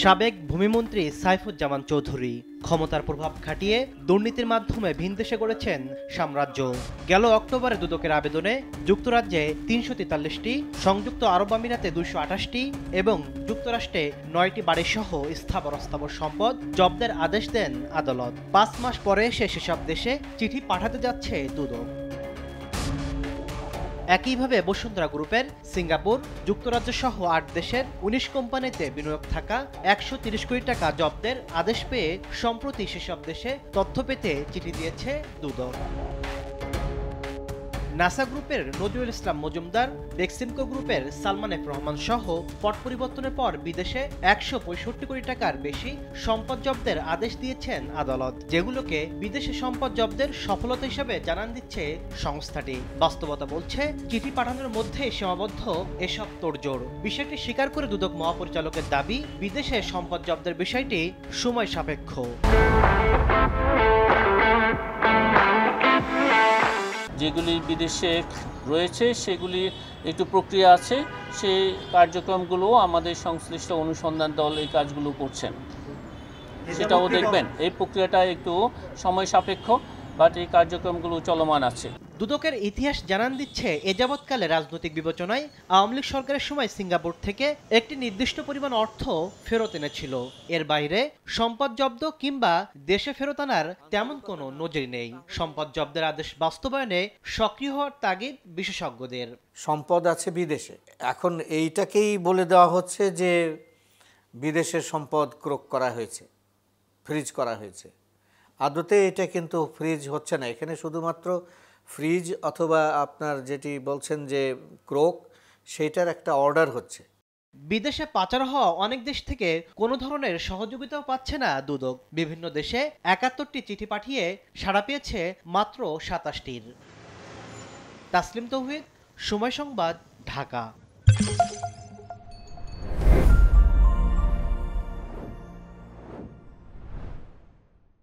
সাবেক ভূমিমন্ত্রী সাইফুজ্জামান চৌধুরী ক্ষমতার প্রভাব খাটিয়ে দুর্নীতির মাধ্যমে ভিনদেশে গড়েছেন সাম্রাজ্য। গেল অক্টোবরে দুদকের আবেদনে যুক্তরাজ্যে ৩৪৩টি, সংযুক্ত আরব আমিরাতে ২২৮টি এবং যুক্তরাষ্ট্রে ৯টি বাড়িসহ স্থাবর অস্থাবর সম্পদ জব্দের আদেশ দেন আদালত। ৫ মাস পরে সেসব দেশে চিঠি পাঠাতে যাচ্ছে দুদক। একইভাবে বসুন্ধরা গ্রুপের সিঙ্গাপুর, যুক্তরাজ্য সহ ৮ দেশের ১৯ কোম্পানিতে বিনিয়োগ থাকা ১৩০ কোটি টাকা জব্দের আদেশ পেয়ে সম্প্রতি সেসব দেশে তথ্য পেতে চিঠি দিয়েছে দুদক। নাসা গ্রুপের নজরুল ইসলাম মজুমদার, বেক্সিমকো গ্রুপের সালমান এফ রহমান সহ পট পরিবর্তনের পর বিদেশে ১৬৫ কোটি টাকার বেশি সম্পদ জব্দের আদেশ দিয়েছেন আদালত, যেগুলোকে বিদেশে সম্পদ জব্দের সফলতা হিসেবে জানান দিচ্ছে সংস্থাটি। বাস্তবতা বলছে চিঠি পাঠানোর মধ্যেই সীমাবদ্ধ এসব তোড়জোড়। বিষয়টি স্বীকার করে দুদক মহাপরিচালকের দাবি, বিদেশে সম্পদ জব্দের বিষয়টি সময় সাপেক্ষ। যেগুলি বিদেশে রয়েছে সেগুলির একটু প্রক্রিয়া আছে, সেই কার্যক্রমগুলো আমাদের সংশ্লিষ্ট অনুসন্ধান দল এই কাজগুলো করছেন, সেটাও দেখবেন। এই প্রক্রিয়াটা একটু সময় সাপেক্ষ, বাট এই কার্যক্রমগুলো চলমান আছে। দুদকের ইতিহাস জানান দিচ্ছে, এ যাবৎকালে রাজনৈতিক বিবেচনায় আওয়ামী লীগ সরকারের সময় সিঙ্গাপুর থেকে একটি নির্দিষ্ট পরিমাণ অর্থ ফেরত এনেছিল। এর বাইরে সম্পদ জব্দ কিংবা দেশে ফেরত আনার তেমন কোনো নজির নেই। সম্পদ জব্দের আদেশ বাস্তবায়নে সক্রিয় হওয়ার তাগিদ বিশেষজ্ঞদের। সম্পদ আছে বিদেশে, এখন এইটাকেই বলে দেওয়া হচ্ছে যে বিদেশের সম্পদ ক্রোক করা হয়েছে, ফ্রিজ করা হয়েছে। আদতে এটা কিন্তু ফ্রিজ হচ্ছে না, এখানে শুধুমাত্র ফ্রিজ অথবা আপনার যেটি বলছেন যে ক্রোক, সেটার একটা অর্ডার হচ্ছে। বিদেশে পাচার হওয়া অনেক দেশ থেকে কোনো ধরনের সহযোগিতাও পাচ্ছে না দুদক। বিভিন্ন দেশে ৭১টি চিঠি পাঠিয়ে সাড়া পেয়েছে মাত্র ২৭টির। তাসলিম তৌহিদ, সময় সংবাদ, ঢাকা।